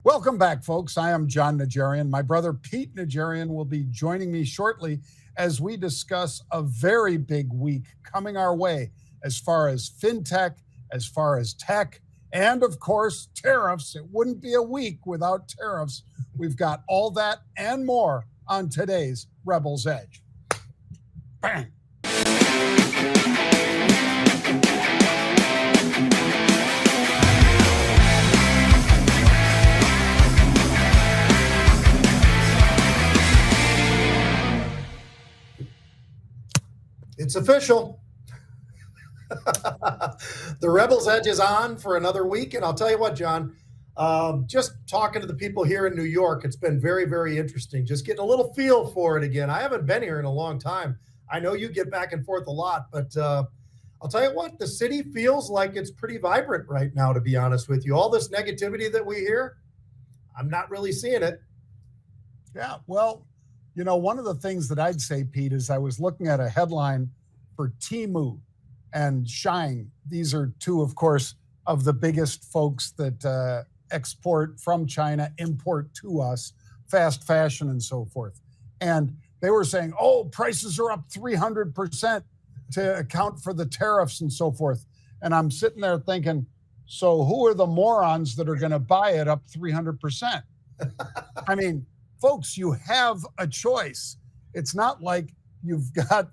Welcome back, folks. I am Jon Najarian. My brother Pete Najarian will be joining me shortly as we discuss a very big week coming our way as far as fintech, as far as tech, and of course, tariffs. It wouldn't be a week without tariffs. We've got all that and more on today's Rebel's Edge. Bang. It's official. The Rebel's Edge is on for another week. And I'll tell you what, John, just talking to the people here in New York, it's been very, very interesting. Just getting a little feel for it again. I haven't been here in a long time. I know you get back and forth a lot, but I'll tell you what, the city feels like it's pretty vibrant right now, to be honest with you. All this negativity that we hear, I'm not really seeing it. Yeah, well, you know, one of the things that I'd say, Pete, is I was looking at a headline for Temu and Shine. These are two, of course, of the biggest folks that export from China, import to us, fast fashion and so forth. And they were saying, oh, prices are up 300% to account for the tariffs and so forth. And I'm sitting there thinking, so who are the morons that are going to buy it up 300%? I mean, folks, you have a choice. It's not like you've got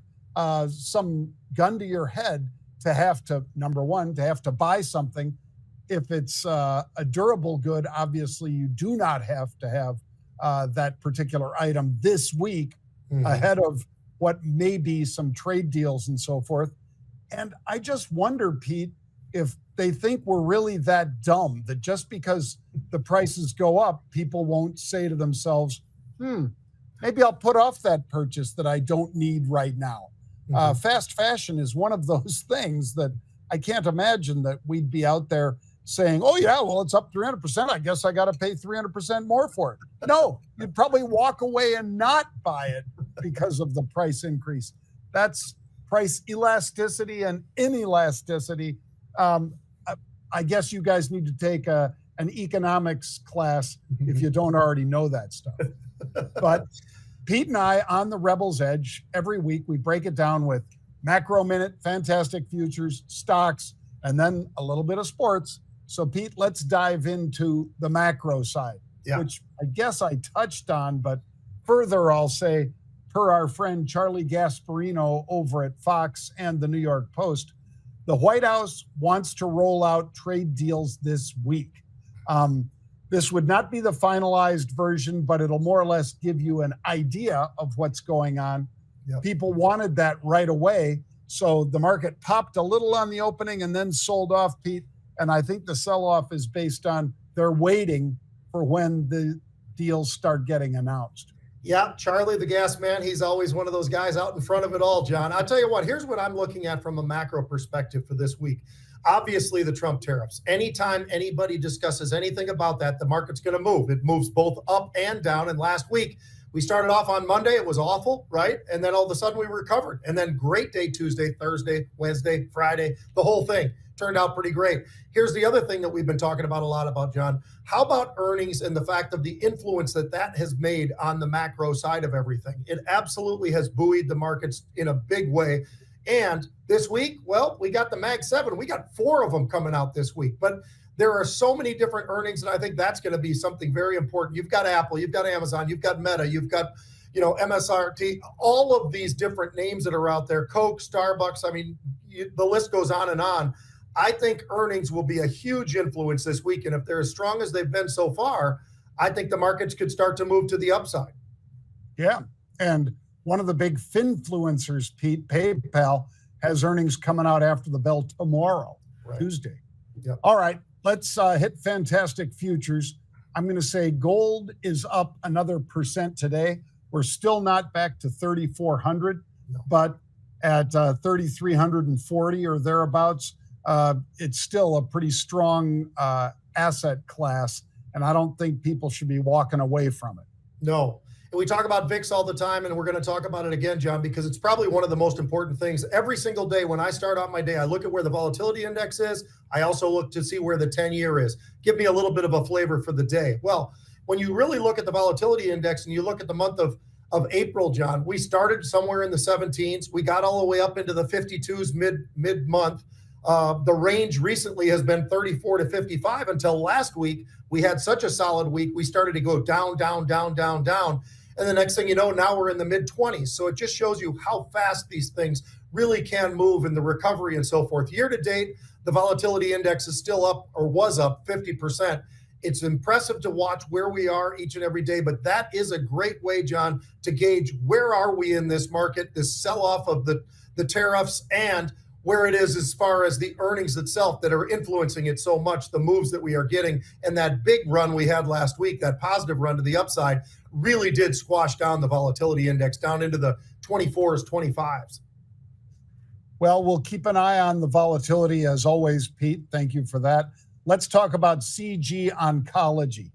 some gun to your head to have to, number one, to have to buy something. If it's a durable good, obviously you do not have to have that particular item this week ahead of what may be some trade deals and so forth. And I just wonder, Pete, if they think we're really that dumb that just because the prices go up, people won't say to themselves, maybe I'll put off that purchase that I don't need right now. Fast fashion is one of those things that I can't imagine that we'd be out there saying, oh yeah, well, it's up 300%. I guess I got to pay 300% more for it. No, you'd probably walk away and not buy it because of the price increase. That's price elasticity and inelasticity. I guess you guys need to take an economics class if you don't already know that stuff. But Pete and I on the Rebel's Edge, every week we break it down with macro minute, fantastic futures, stocks, and then a little bit of sports. So Pete, let's dive into the macro side, which I guess I touched on, but further I'll say, per our friend Charlie Gasparino over at Fox and the New York Post, the White House wants to roll out trade deals this week. This would not be the finalized version, but it'll more or less give you an idea of what's going on. Yep. People wanted that right away. So the market popped a little on the opening and then sold off, Pete. And I think the sell-off is based on they're waiting for when the deals start getting announced. Yeah, Charlie, the gas man, he's always one of those guys out in front of it all, John. I'll tell you what, here's what I'm looking at from a macro perspective for this week. Obviously, the Trump tariffs. Anytime anybody discusses anything about that, the market's going to move. It moves both up and down. And last week, we started off on Monday. It was awful, right? And then all of a sudden, we recovered. And then great day Tuesday, Thursday, Wednesday, Friday, the whole thing turned out pretty great. Here's the other thing that we've been talking about a lot about, John. How about earnings and the fact of the influence that that has made on the macro side of everything? It absolutely has buoyed the markets in a big way. And this week, well, we got the Mag 7. We got 4 of them coming out this week. But there are so many different earnings, and I think that's going to be something very important. You've got Apple, you've got Amazon, you've got Meta, you've got, MSRT, all of these different names that are out there, Coke, Starbucks. I mean, the list goes on and on. I think earnings will be a huge influence this week. And if they're as strong as they've been so far, I think the markets could start to move to the upside. Yeah. And one of the big finfluencers, Pete, PayPal, has earnings coming out after the bell tomorrow, Tuesday. Yep. All right, let's hit fantastic futures. I'm going to say gold is up another % today. We're still not back to 3,400, but at 3,340 or thereabouts, it's still a pretty strong asset class, and I don't think people should be walking away from it. No. And we talk about VIX all the time, and we're going to talk about it again, John, because it's probably one of the most important things. Every single day when I start out my day, I look at where the volatility index is. I also look to see where the 10-year is. Give me a little bit of a flavor for the day. Well, when you really look at the volatility index and you look at the month of April, John, we started somewhere in the 17s. We got all the way up into the 52s mid-month. The range recently has been 34 to 55 until last week. We had such a solid week. We started to go down, down, down, down, down. And the next thing you know, now we're in the mid-20s. So it just shows you how fast these things really can move in the recovery and so forth. Year to date, the volatility index is still up, or was up 50%. It's impressive to watch where we are each and every day, but that is a great way, John, to gauge where are we in this market, this sell-off of the tariffs, and where it is as far as the earnings itself that are influencing it so much, the moves that we are getting. And that big run we had last week, that positive run to the upside, really did squash down the volatility index down into the 24s, 25s. Well, we'll keep an eye on the volatility as always, Pete. Thank you for that. Let's talk about CG Oncology.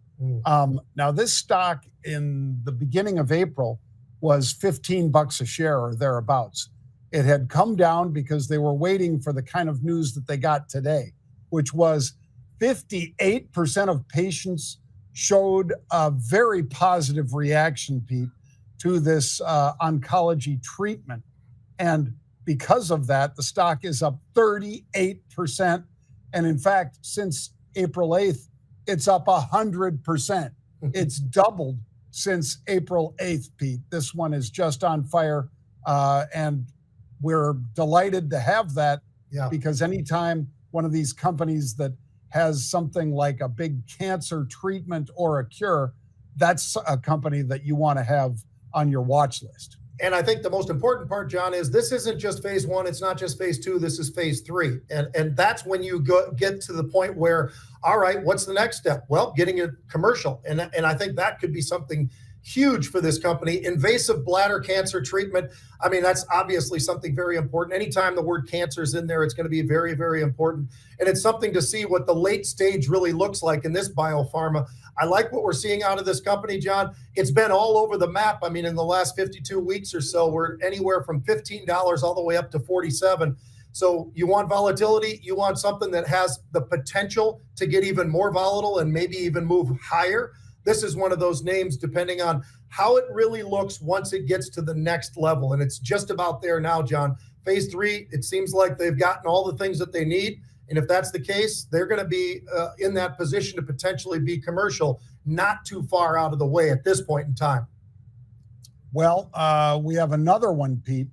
Now, this stock in the beginning of April was $15 a share or thereabouts. It had come down because they were waiting for the kind of news that they got today, which was 58% of patients showed a very positive reaction, Pete, to this oncology treatment. And because of that, the stock is up 38%. And in fact, since April 8th, it's up 100%. It's doubled since April 8th, Pete. This one is just on fire. And we're delighted to have that, because anytime one of these companies that has something like a big cancer treatment or a cure, that's a company that you want to have on your watch list. And I think the most important part, John, is this isn't just phase one. It's not just phase two. This is phase three. And that's when you get to the point where, all right, what's the next step? Well, getting a commercial. And I think that could be something huge for this company. Invasive bladder cancer treatment. I mean, that's obviously something very important. Anytime the word cancer is in there, it's going to be very, very important. And it's something to see what the late stage really looks like in this biopharma. I like what we're seeing out of this company, John. It's been all over the map. I mean, in the last 52 weeks or so, we're anywhere from $15 all the way up to $47. So you want volatility, you want something that has the potential to get even more volatile and maybe even move higher. This is one of those names, depending on how it really looks once it gets to the next level. And it's just about there now, John. Phase three, it seems like they've gotten all the things that they need. And if that's the case, they're going to be in that position to potentially be commercial, not too far out of the way at this point in time. Well, we have another one, Pete,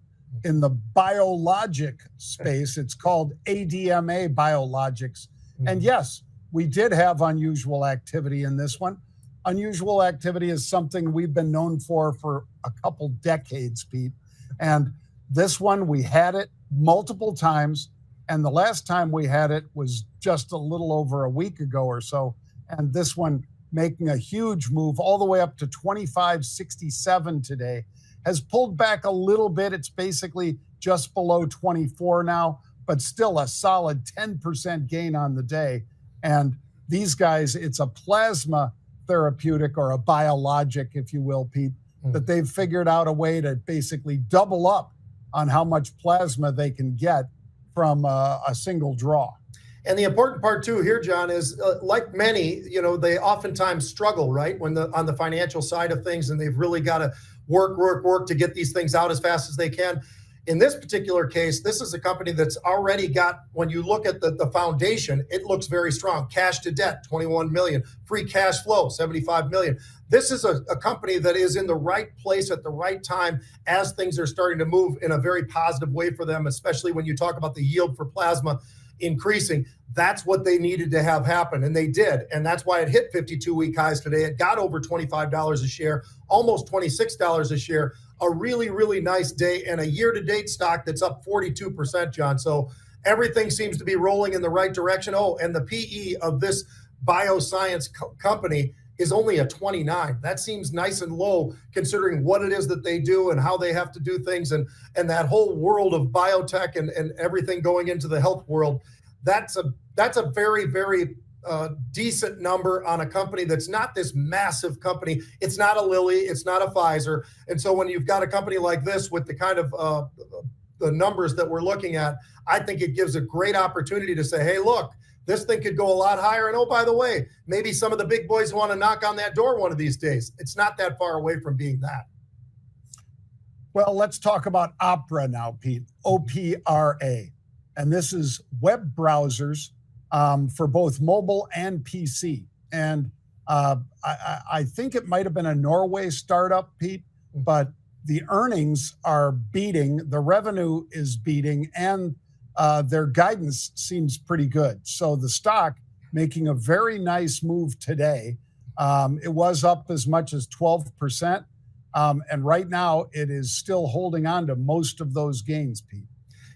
in the biologic space. It's called ADMA Biologics. And yes, we did have unusual activity in this one. Unusual activity is something we've been known for a couple decades, Pete. And this one, we had it multiple times. And the last time we had it was just a little over a week ago or so. And this one making a huge move all the way up to 25.67 today, has pulled back a little bit. It's basically just below 24 now, but still a solid 10% gain on the day. And these guys, it's a plasma therapeutic, or a biologic, if you will, Pete, that they've figured out a way to basically double up on how much plasma they can get from a single draw. And the important part too here, John, is like many, they oftentimes struggle, right, when on the financial side of things, and they've really got to work to get these things out as fast as they can. In this particular case, this is a company that's already got, when you look at the foundation, it looks very strong. Cash to debt, 21 million. Free cash flow, 75 million. This is a company that is in the right place at the right time as things are starting to move in a very positive way for them, especially when you talk about the yield for plasma increasing. That's what they needed to have happen, and they did. And that's why it hit 52-week highs today. It got over $25 a share, almost $26 a share. A really, really nice day, and a year-to-date stock that's up 42%, John. So everything seems to be rolling in the right direction. Oh, and the PE of this bioscience company is only a 29. That seems nice and low considering what it is that they do and how they have to do things, and that whole world of biotech and everything going into the health world. That's a very, very decent number on a company that's not this massive company. It's not a Lilly, it's not a Pfizer. And so when you've got a company like this with the kind of the numbers that we're looking at, I think it gives a great opportunity to say, hey, look, this thing could go a lot higher. And oh, by the way, maybe some of the big boys want to knock on that door one of these days. It's not that far away from being that. Well, let's talk about Opera now, Pete, OPRA. And this is web browsers for both mobile and PC. And I think it might have been a Norway startup, Pete, but the earnings are beating, the revenue is beating, and their guidance seems pretty good. So the stock making a very nice move today. It was up as much as 12%. And right now it is still holding on to most of those gains, Pete.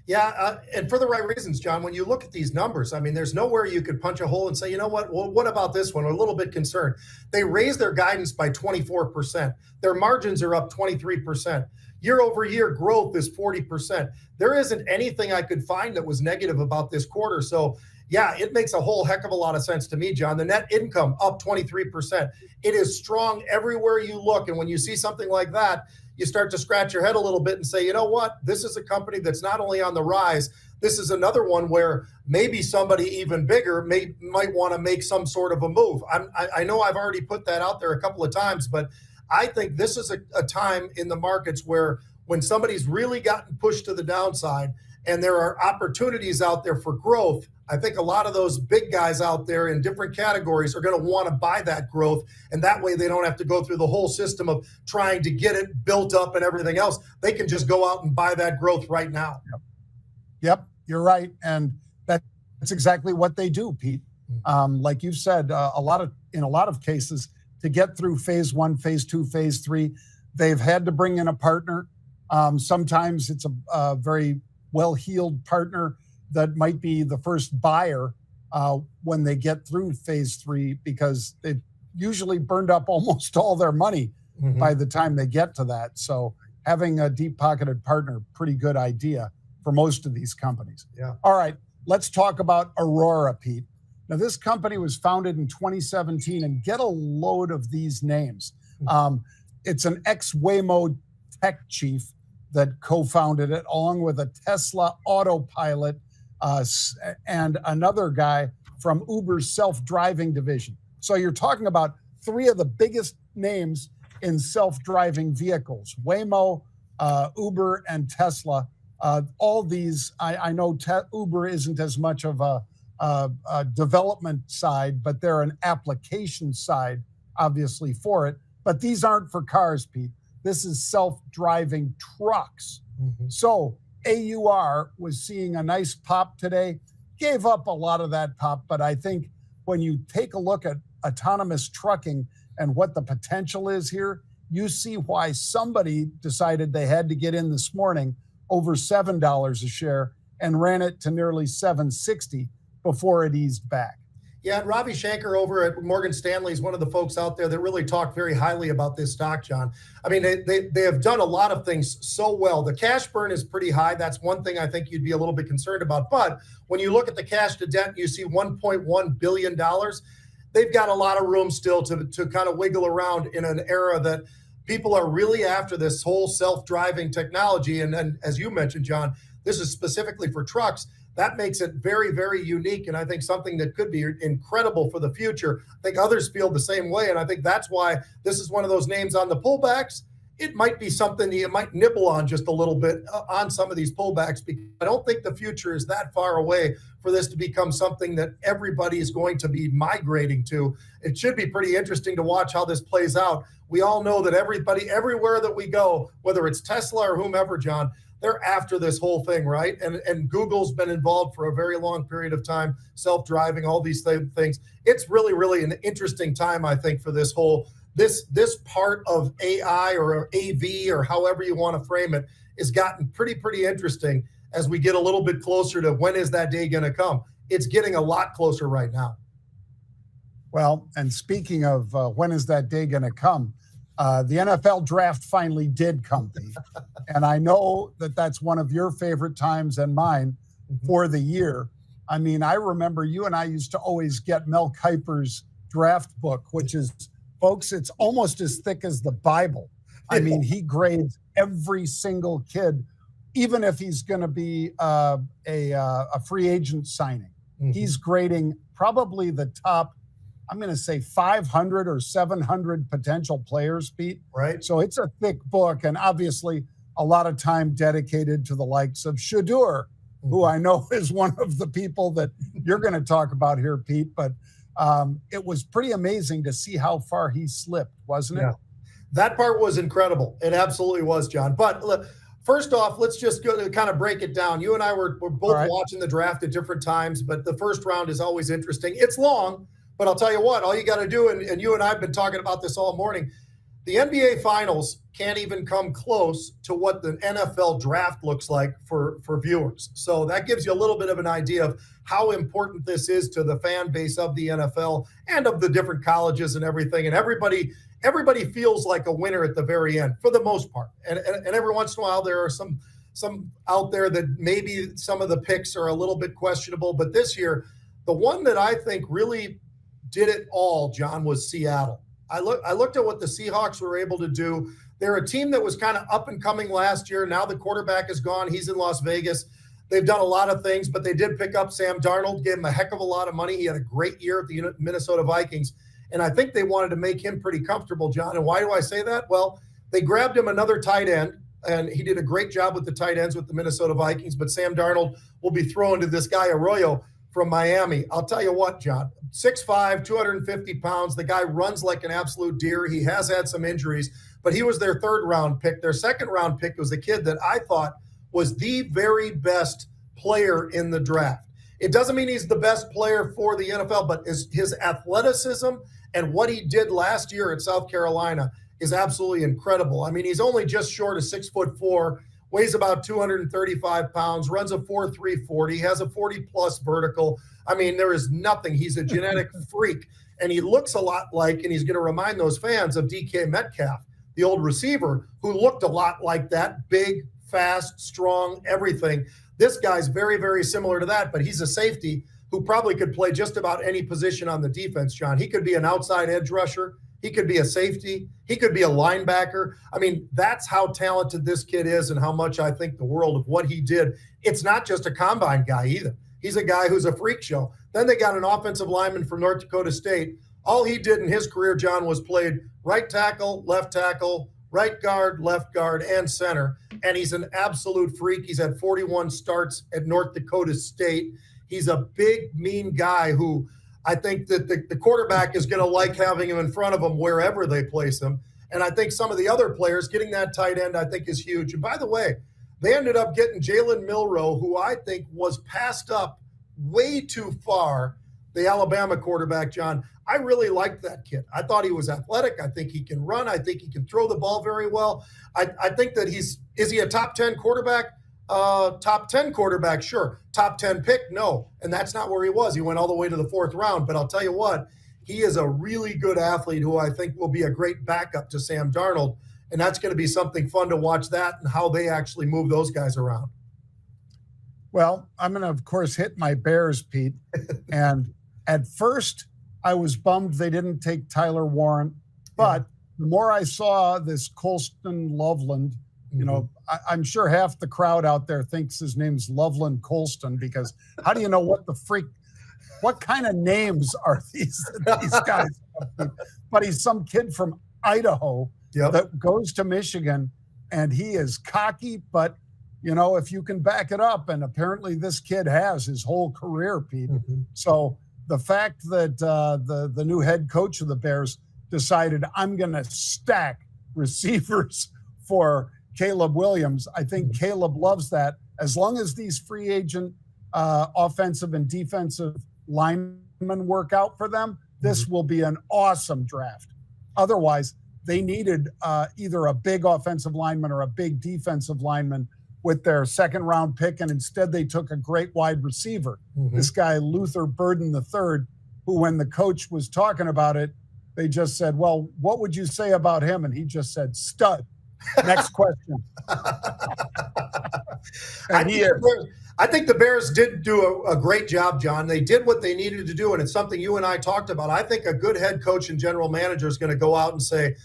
Yeah, and for the right reasons, John. When you look at these numbers, I mean, there's nowhere you could punch a hole and say, you know what, well, what about this one? We're a little bit concerned. They raised their guidance by 24%. Their margins are up 23%. Year over year growth is 40%. There isn't anything I could find that was negative about this quarter. So yeah, it makes a whole heck of a lot of sense to me, John. The net income up 23%. It is strong everywhere you look. And when you see something like that, you start to scratch your head a little bit and say, you know what, this is a company that's not only on the rise, this is another one where maybe somebody even bigger might want to make some sort of a move. I know I've already put that out there a couple of times, but I think this is a time in the markets where when somebody's really gotten pushed to the downside and there are opportunities out there for growth, I think a lot of those big guys out there in different categories are going to want to buy that growth. And that way they don't have to go through the whole system of trying to get it built up and everything else. They can just go out and buy that growth right now. Yep, you're right. And that's exactly what they do, Pete. Like you said, in a lot of cases, to get through phase 1, phase 2, phase 3, they've had to bring in a partner. Sometimes it's a very well-heeled partner that might be the first buyer when they get through phase 3, because they've usually burned up almost all their money by the time they get to that. So having a deep-pocketed partner, pretty good idea for most of these companies. Yeah. All right, let's talk about Aurora, Pete. Now, this company was founded in 2017, and get a load of these names. It's an ex-Waymo tech chief that co-founded it, along with a Tesla autopilot and another guy from Uber's self-driving division. So you're talking about three of the biggest names in self-driving vehicles: Waymo, Uber, and Tesla. All these, I know Uber isn't as much of a development side, but they're an application side, obviously, for it. But these aren't for cars, Pete. This is self-driving trucks. So AUR was seeing a nice pop today, gave up a lot of that pop. But I think when you take a look at autonomous trucking and what the potential is here, you see why somebody decided they had to get in this morning over $7 a share and ran it to nearly $7.60 before it eased back. Yeah, and Ravi Shankar over at Morgan Stanley is one of the folks out there that really talk very highly about this stock, John. I mean, they have done a lot of things so well. The cash burn is pretty high. That's one thing I think you'd be a little bit concerned about. But when you look at the cash to debt, you see $1.1 billion. They've got a lot of room still to kind of wiggle around in an era that people are really after this whole self-driving technology. And as you mentioned, John, this is specifically for trucks. That makes it very, very unique, and I think something that could be incredible for the future. I think others feel the same way, and I think that's why this is one of those names on the pullbacks. It might be something that you might nibble on just a little bit on some of these pullbacks, because I don't think the future is that far away for this to become something that everybody is going to be migrating to. It should be pretty interesting to watch how this plays out. We all know that everybody, everywhere that we go, whether it's Tesla or whomever, John, they're after this whole thing, right? And Google's been involved for a very long period of time, self-driving, all these things. It's really, really an interesting time, I think, for this whole, this part of AI or AV or however you want to frame it, has gotten pretty interesting as we get a little bit closer to when is that day going to come. It's getting a lot closer right now. Well, and speaking of when is that day going to come, the NFL draft finally did come, Pete. And I know that that's one of your favorite times and mine for the year. I mean, I remember you and I used to always get Mel Kiper's draft book, which is, folks, it's almost as thick as the Bible. I mean, he grades every single kid, even if he's going to be a free agent signing. Mm-hmm. He's grading probably the top, I'm going to say 500 or 700 potential players, Pete. Right. So it's a thick book, and obviously a lot of time dedicated to the likes of Shadur, who I know is one of the people that you're going to talk about here, Pete. But it was pretty amazing to see how far he slipped, wasn't it? Yeah. That part was incredible. It absolutely was, John. But look, first off, let's just go to kind of break it down. You and I were both watching the draft at different times, but the first round is always interesting. It's long, but I'll tell you what, all you got to do, and you and I have been talking about this all morning, the NBA Finals can't even come close to what the NFL draft looks like for viewers. So that gives you a little bit of an idea of how important this is to the fan base of the NFL and of the different colleges and everything. And everybody feels like a winner at the very end for the most part. And every once in a while, there are some out there that maybe some of the picks are a little bit questionable. But this year, the one that I think really did it all, John, was Seattle. I looked at what the Seahawks were able to do. They're a team that was kind of up and coming last year. Now the quarterback is gone. He's in Las Vegas. They've done a lot of things, but they did pick up Sam Darnold, gave him a heck of a lot of money. He had a great year at the Minnesota Vikings. And I think they wanted to make him pretty comfortable, John. And why do I say that? Well, they grabbed him another tight end, and he did a great job with the tight ends with the Minnesota Vikings. But Sam Darnold will be thrown to this guy, Arroyo, from Miami. I'll tell you what, John, 6'5", 250 pounds. The guy runs like an absolute deer. He has had some injuries, but he was their third-round pick. Their second-round pick was a kid that I thought was the very best player in the draft. It doesn't mean he's the best player for the NFL, but his athleticism and what he did last year at South Carolina is absolutely incredible. I mean, he's only just short of 6'4", weighs about 235 pounds, runs a 4.3 40, has a 40-plus vertical. I mean, there is nothing. He's a genetic freak, and he looks a lot like, and he's going to remind those fans of DK Metcalf, the old receiver, who looked a lot like that, big, fast, strong, everything. This guy's very, very similar to that, but he's a safety who probably could play just about any position on the defense, John. He could be an outside edge rusher. He could be a safety. He could be a linebacker. I mean, that's how talented this kid is and how much I think the world of what he did. It's not just a combine guy either. He's a guy who's a freak show. Then they got an offensive lineman from North Dakota State. All he did in his career, John, was played right tackle, right guard, left guard, and center. And he's an absolute freak. He's had 41 starts at North Dakota State. He's a big, mean guy who I think that the quarterback is going to like having him in front of him wherever they place him. And I think some of the other players getting that tight end, I think, is huge. And by the way, they ended up getting Jalen Milroe, who I think was passed up way too far, the Alabama quarterback, John. I really liked that kid. I thought he was athletic. I think he can run. I think he can throw the ball very well. I think that is he a top 10 quarterback? Top 10 quarterback, sure. Top 10 pick, no. And that's not where he was. He went all the way to the fourth round. But I'll tell you what, he is a really good athlete who I think will be a great backup to Sam Darnold. And that's going to be something fun to watch that and how they actually move those guys around. Well, I'm going to, of course, hit my Bears, Pete. And at first, I was bummed they didn't take Tyler Warren. But the more I saw this Colston Loveland, you know, I'm sure half the crowd out there thinks his name's Loveland Colston, because how do you know what kind of names are these guys? But he's some kid from Idaho that goes to Michigan, and he is cocky, but, you know, if you can back it up, and apparently this kid has his whole career, Pete. So the fact that the new head coach of the Bears decided, I'm going to stack receivers for Caleb Williams, I think Caleb loves that. As long as these free agent offensive and defensive linemen work out for them, this will be an awesome draft. Otherwise, they needed either a big offensive lineman or a big defensive lineman with their second round pick, and instead they took a great wide receiver, this guy Luther Burden III, who, when the coach was talking about it, they just said, well, what would you say about him? And he just said, stud. Next question. I think the Bears did do a great job, John. They did what they needed to do, and it's something you and I talked about. I think a good head coach and general manager is going to go out and say,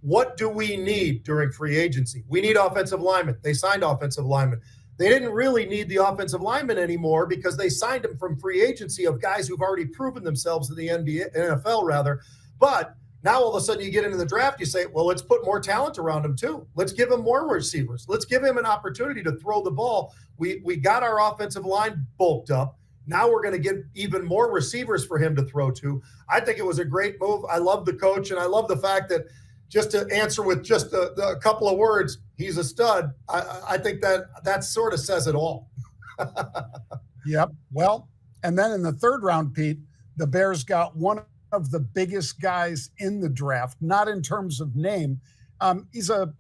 what do we need during free agency? We need offensive linemen. They signed offensive linemen. They didn't really need the offensive linemen anymore because they signed them from free agency of guys who've already proven themselves in the NFL rather. But now all of a sudden you get into the draft, you say, well, let's put more talent around him too. Let's give him more receivers. Let's give him an opportunity to throw the ball. We got our offensive line bulked up. Now we're going to get even more receivers for him to throw to. I think it was a great move. I love the coach, and I love the fact that, just to answer with just a couple of words, he's a stud. I think that sort of says it all. Yep. Well, and then in the third round, Pete, the Bears got one of the biggest guys in the draft, not in terms of name. He's a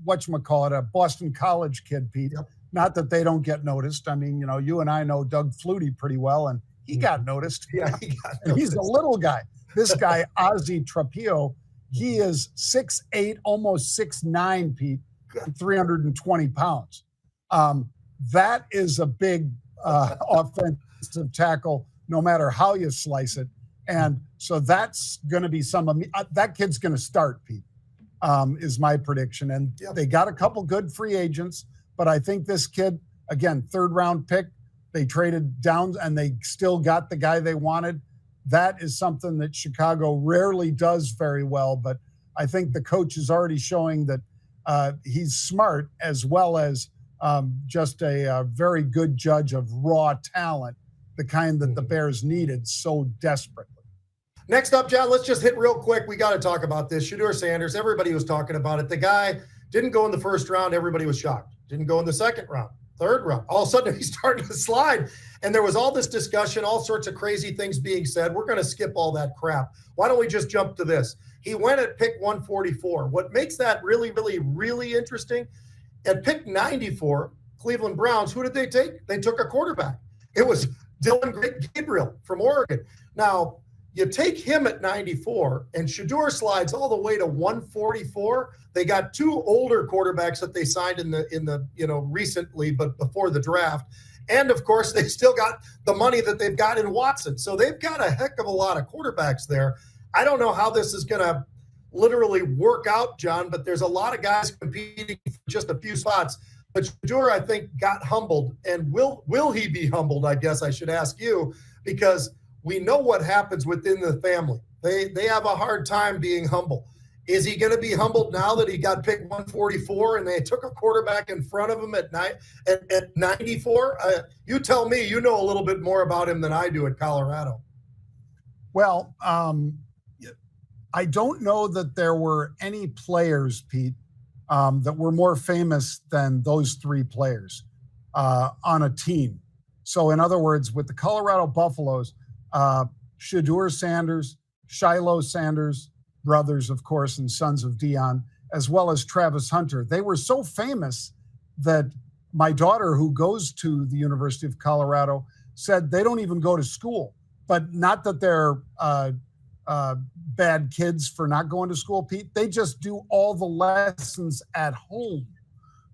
whatchamacallit, a Boston College kid, Pete. Yep. Not that they don't get noticed. I mean, you and I know Doug Flutie pretty well, and he got noticed. Yeah, he got noticed. He's a little guy. This guy, Ozzie Trapillo, he is 6'8", almost 6'9", Pete, 320 pounds. That is a big offensive tackle, no matter how you slice it. And so that's going to be that kid's going to start, Pete, is my prediction. And they got a couple good free agents, but I think this kid, again, third round pick, they traded down and they still got the guy they wanted. That is something that Chicago rarely does very well, but I think the coach is already showing that he's smart as well as just a very good judge of raw talent, the kind that the Bears needed so desperately. Next up, John, let's just hit real quick. We got to talk about this. Shedeur Sanders, everybody was talking about it. The guy didn't go in the first round. Everybody was shocked. Didn't go in the second round, third round. All of a sudden, he's starting to slide. And there was all this discussion, all sorts of crazy things being said. We're going to skip all that crap. Why don't we just jump to this? He went at pick 144. What makes that really, really, really interesting, at pick 94, Cleveland Browns, who did they take? They took a quarterback. It was Dylan Gabriel from Oregon. Now, you take him at 94, and Shedeur slides all the way to 144. They got two older quarterbacks that they signed in the recently, but before the draft. And of course, they still got the money that they've got in Watson. So they've got a heck of a lot of quarterbacks there. I don't know how this is going to literally work out, John, but there's a lot of guys competing for just a few spots. But Shedeur, I think, got humbled. And will he be humbled, I guess I should ask you, because we know what happens within the family. They have a hard time being humble. Is he going to be humbled now that he got picked 144 and they took a quarterback in front of him at 94? You tell me. You know a little bit more about him than I do at Colorado. Well, I don't know that there were any players, Pete, that were more famous than those three players on a team. So in other words, with the Colorado Buffaloes, Shedeur Sanders, Shiloh Sanders, brothers, of course, and sons of Dion, as well as Travis Hunter. They were so famous that my daughter, who goes to the University of Colorado, said they don't even go to school. But not that they're bad kids for not going to school, Pete. They just do all the lessons at home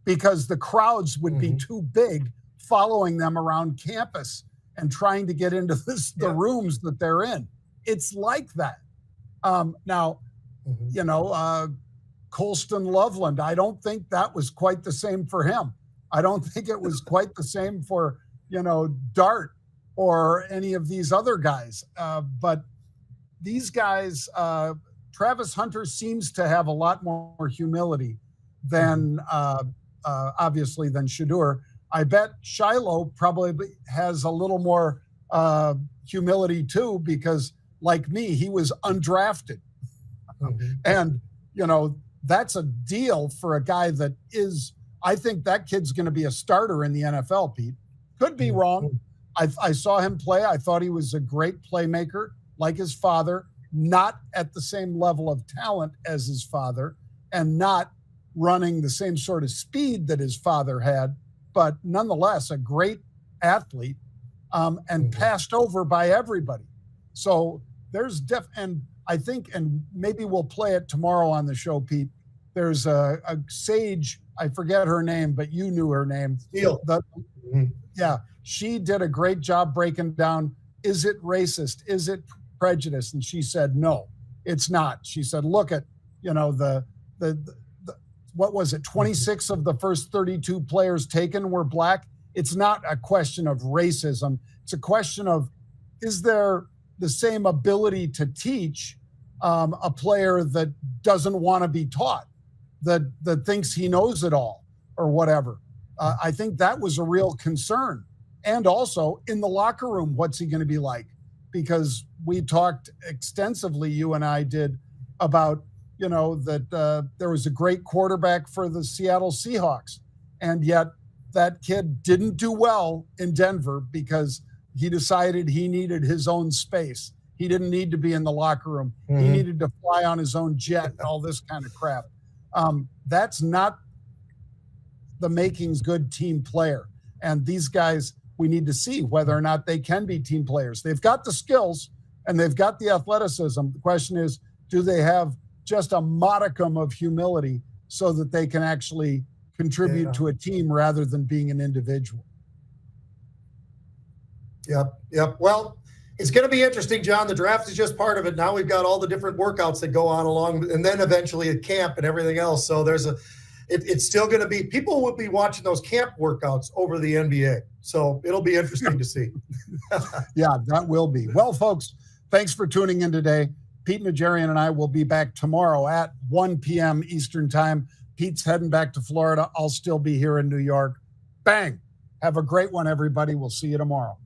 because the crowds would be too big following them around campus and trying to get into the rooms that they're in. It's like that. Now, Colston Loveland, I don't think that was quite the same for him. I don't think it was quite the same for, Dart or any of these other guys. But these guys, Travis Hunter seems to have a lot more humility than, obviously, than Shedeur. I bet Shiloh probably has a little more humility too, because like me, he was undrafted. And, that's a deal for a guy that is, I think that kid's going to be a starter in the NFL, Pete. Could be wrong. I saw him play. I thought he was a great playmaker, like his father, not at the same level of talent as his father, and not running the same sort of speed that his father had, but nonetheless, a great athlete, and passed over by everybody. So there's and I think, and maybe we'll play it tomorrow on the show, Pete, there's a sage, I forget her name, but you knew her name. Steele. Yeah, she did a great job breaking down, is it racist? Is it prejudice? And she said, no, it's not. She said, look at, the what was it? 26 of the first 32 players taken were black. It's not a question of racism. It's a question of, is there the same ability to teach a player that doesn't want to be taught, that thinks he knows it all or whatever? I think that was a real concern. And also in the locker room, what's he going to be like? Because we talked extensively, you and I did, about, that there was a great quarterback for the Seattle Seahawks. And yet that kid didn't do well in Denver because he decided he needed his own space. He didn't need to be in the locker room. He needed to fly on his own jet and all this kind of crap. That's not the makings good team player. And these guys, we need to see whether or not they can be team players. They've got the skills and they've got the athleticism. The question is, do they have just a modicum of humility so that they can actually contribute to a team rather than being an individual? Yep. Well, it's going to be interesting, John. The draft is just part of it. Now we've got all the different workouts that go on along, and then eventually at camp and everything else. So it's still going to be, people will be watching those camp workouts over the NBA. So it'll be interesting to see. Yeah, that will be. Well, folks, thanks for tuning in today. Pete Najarian and I will be back tomorrow at 1 p.m. Eastern time. Pete's heading back to Florida. I'll still be here in New York. Bang. Have a great one, everybody. We'll see you tomorrow.